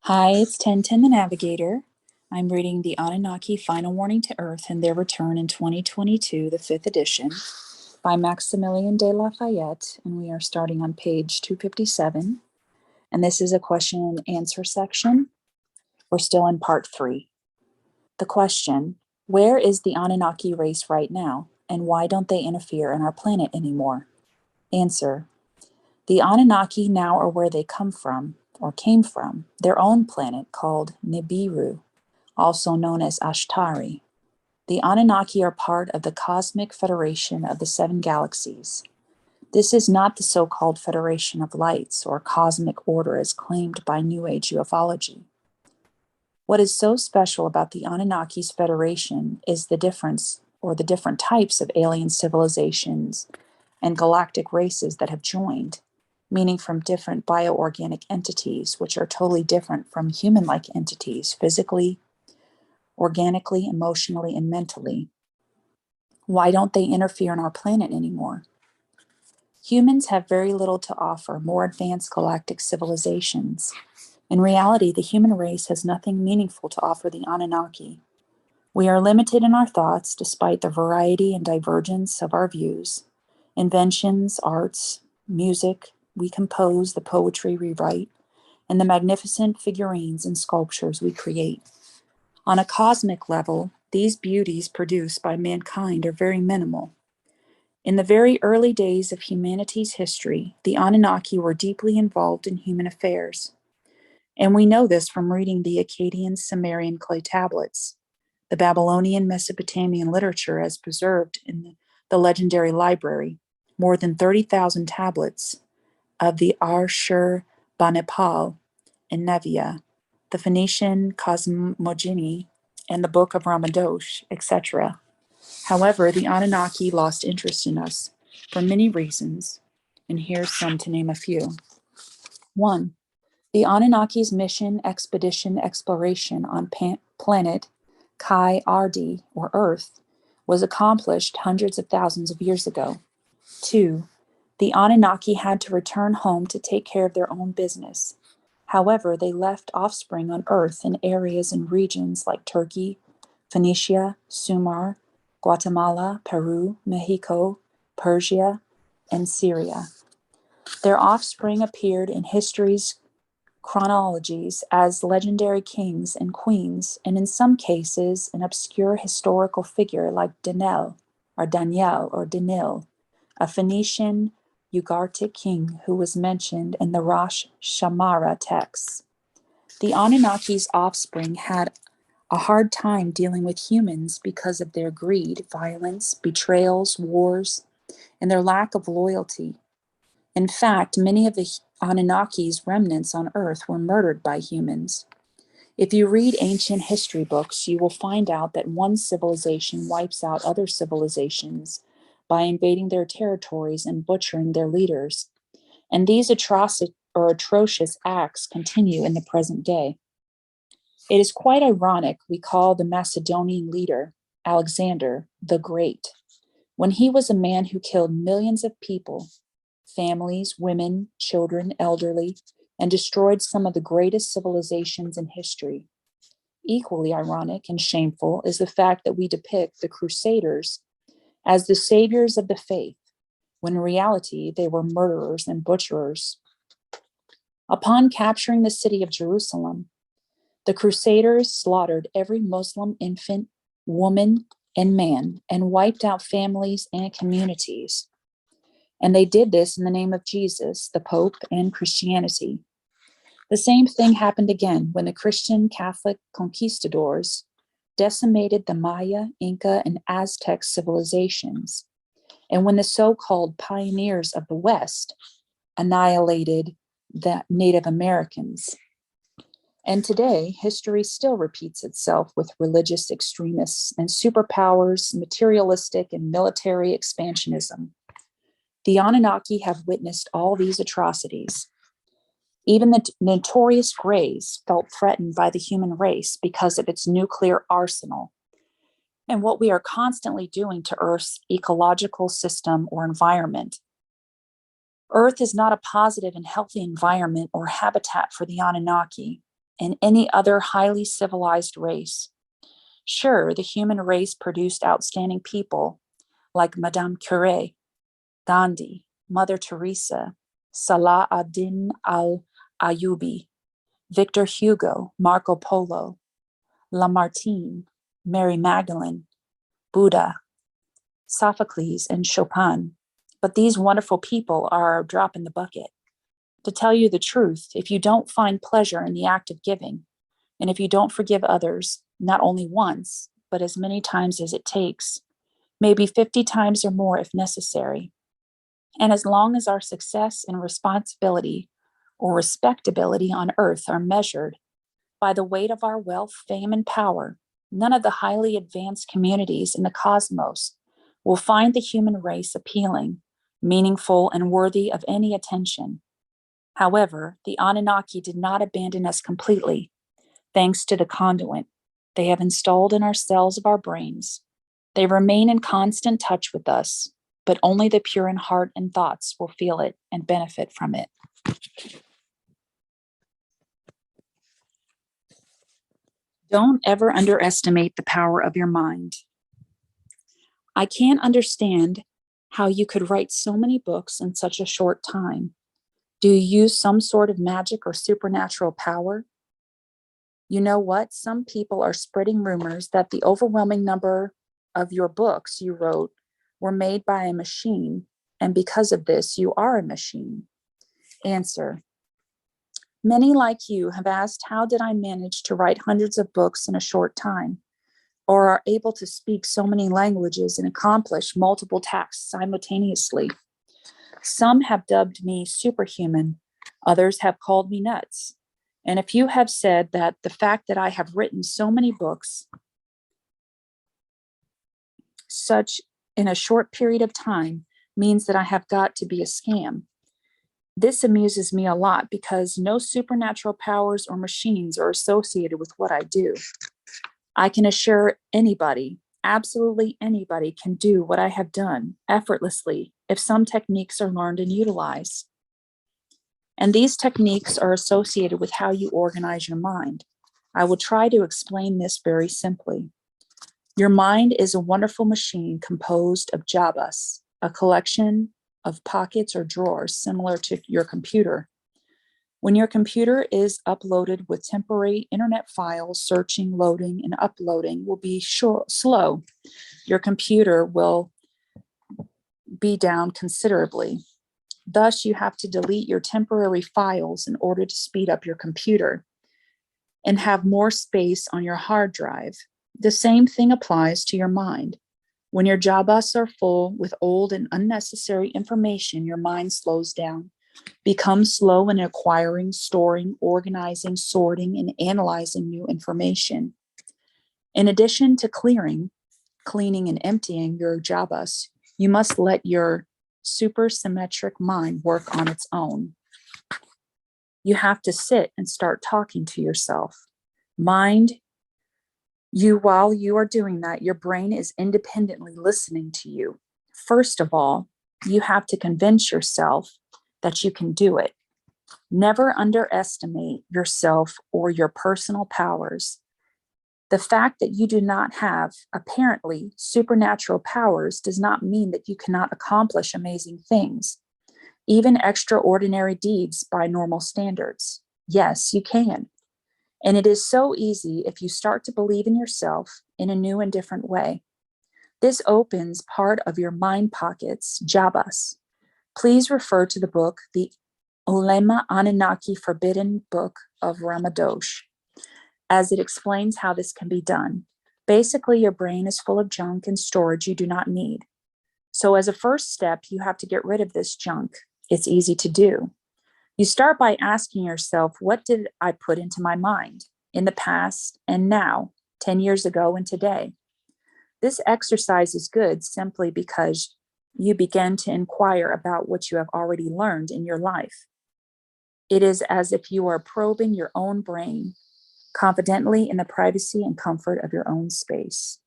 Hi, it's 1010 the Navigator. I'm reading the Anunnaki Final Warning to Earth and Their Return in 2022, the 5th edition, by Maximilien de Lafayette, and we are starting on page 257. And this is a question and answer section. We're still in part 3. The question: where is the Anunnaki race right now, and why don't they interfere in our planet anymore? Answer: the Anunnaki now are where they come from, or came from, their own planet called Nibiru, also known as Ashtari. The Anunnaki are part of the Cosmic Federation of the Seven Galaxies. This is not the so-called Federation of Lights or Cosmic Order as claimed by New Age ufology. What is so special about the Anunnaki's Federation is the difference, or the different types of alien civilizations and galactic races that have joined, meaning from different bioorganic entities, which are totally different from human-like entities physically, organically, emotionally, and mentally. Why don't they interfere in our planet anymore? Humans have very little to offer more advanced galactic civilizations. In reality, the human race has nothing meaningful to offer the Anunnaki. We are limited in our thoughts despite the variety and divergence of our views, inventions, arts, music we compose, the poetry we write, and the magnificent figurines and sculptures we create. On a cosmic level, these beauties produced by mankind are very minimal. In the very early days of humanity's history, the Anunnaki were deeply involved in human affairs. And we know this from reading the Akkadian Sumerian clay tablets, the Babylonian Mesopotamian literature as preserved in the legendary library, more than 30,000 tablets of the Ashur-banipal in Nevia, the Phoenician cosmogony, and the Book of Ramadosh, etc. However, the Anunnaki lost interest in us for many reasons, and here's some to name a few. 1. The Anunnaki's mission, expedition, exploration on planet Kai Ardi, or Earth, was accomplished hundreds of thousands of years ago. 2. The Anunnaki had to return home to take care of their own business. However, they left offspring on Earth in areas and regions like Turkey, Phoenicia, Sumer, Guatemala, Peru, Mexico, Persia, and Syria. Their offspring appeared in history's chronologies as legendary kings and queens, and in some cases, an obscure historical figure like Daniel or Danil, a Phoenician Ugaritic king who was mentioned in the Rosh Shamara texts. The Anunnaki's offspring had a hard time dealing with humans because of their greed, violence, betrayals, wars, and their lack of loyalty. In fact, many of the Anunnaki's remnants on Earth were murdered by humans. If you read ancient history books, you will find out that one civilization wipes out other civilizations by invading their territories and butchering their leaders. And these atrocious acts continue in the present day. It is quite ironic we call the Macedonian leader, Alexander, the Great, when he was a man who killed millions of people, families, women, children, elderly, and destroyed some of the greatest civilizations in history. Equally ironic and shameful is the fact that we depict the Crusaders as the saviors of the faith, when in reality they were murderers and butcherers. Upon capturing the city of Jerusalem, the Crusaders slaughtered every Muslim infant, woman, and man, and wiped out families and communities. And they did this in the name of Jesus, the Pope, and Christianity. The same thing happened again when the Christian Catholic conquistadors decimated the Maya, Inca, and Aztec civilizations, and when the so-called pioneers of the West annihilated the Native Americans. And today, history still repeats itself with religious extremists and superpowers, materialistic and military expansionism. The Anunnaki have witnessed all these atrocities. Even the notorious Greys felt threatened by the human race because of its nuclear arsenal and what we are constantly doing to Earth's ecological system or environment. Earth is not a positive and healthy environment or habitat for the Anunnaki. and any other highly civilized race. Sure, the human race produced outstanding people like Madame Curie, Gandhi, Mother Teresa, Salah ad-Din al-Ayyubi, Victor Hugo, Marco Polo, Lamartine, Mary Magdalene, Buddha, Sophocles, and Chopin. But these wonderful people are a drop in the bucket. To tell you the truth, if you don't find pleasure in the act of giving, and if you don't forgive others, not only once, but as many times as it takes, maybe 50 times or more if necessary, and as long as our success and responsibility or respectability on earth are measured by the weight of our wealth, fame, and power, none of the highly advanced communities in the cosmos will find the human race appealing, meaningful, and worthy of any attention. However, the Anunnaki did not abandon us completely, thanks to the conduit they have installed in our cells of our brains. They remain in constant touch with us, but only the pure in heart and thoughts will feel it and benefit from it. Don't ever underestimate the power of your mind. I can't understand how you could write so many books in such a short time. Do you use some sort of magic or supernatural power? You know what? Some people are spreading rumors that the overwhelming number of your books you wrote were made by a machine, and because of this, you are a machine. Answer. Many like you have asked, how did I manage to write hundreds of books in a short time, or are able to speak so many languages and accomplish multiple tasks simultaneously? Some have dubbed me superhuman, others have called me nuts. And a few have said that the fact that I have written so many books, such in a short period of time, means that I have got to be a scam. This amuses me a lot because no supernatural powers or machines are associated with what I do. I can assure anybody, absolutely anybody, can do what I have done effortlessly if some techniques are learned and utilized. And these techniques are associated with how you organize your mind. I will try to explain this very simply. Your mind is a wonderful machine composed of jabas, a collection of pockets or drawers similar to your computer. When your computer is uploaded with temporary internet files, searching, loading, and uploading will be slow. Your computer will be down considerably. Thus, you have to delete your temporary files in order to speed up your computer and have more space on your hard drive. The same thing applies to your mind. When your jabas are full with old and unnecessary information, your mind slows down, becomes slow in acquiring, storing, organizing, sorting, and analyzing new information. In addition to cleaning, and emptying your jabas, you must let your supersymmetric mind work on its own. You have to sit and start talking to yourself. Mind, while you are doing that, your brain is independently listening to you. First of all, you have to convince yourself that you can do it. Never underestimate yourself or your personal powers. The fact that you do not have, apparently, supernatural powers does not mean that you cannot accomplish amazing things, even extraordinary deeds by normal standards. Yes, you can. And it is so easy if you start to believe in yourself in a new and different way. This opens part of your mind pockets, jabas. Please refer to the book, The Ulema Anunnaki Forbidden Book of Ramadosh, as it explains how this can be done. Basically, your brain is full of junk and storage you do not need. So as a first step, you have to get rid of this junk. It's easy to do. You start by asking yourself, what did I put into my mind in the past and now, 10 years ago and today? This exercise is good simply because you begin to inquire about what you have already learned in your life. It is as if you are probing your own brain confidently in the privacy and comfort of your own space.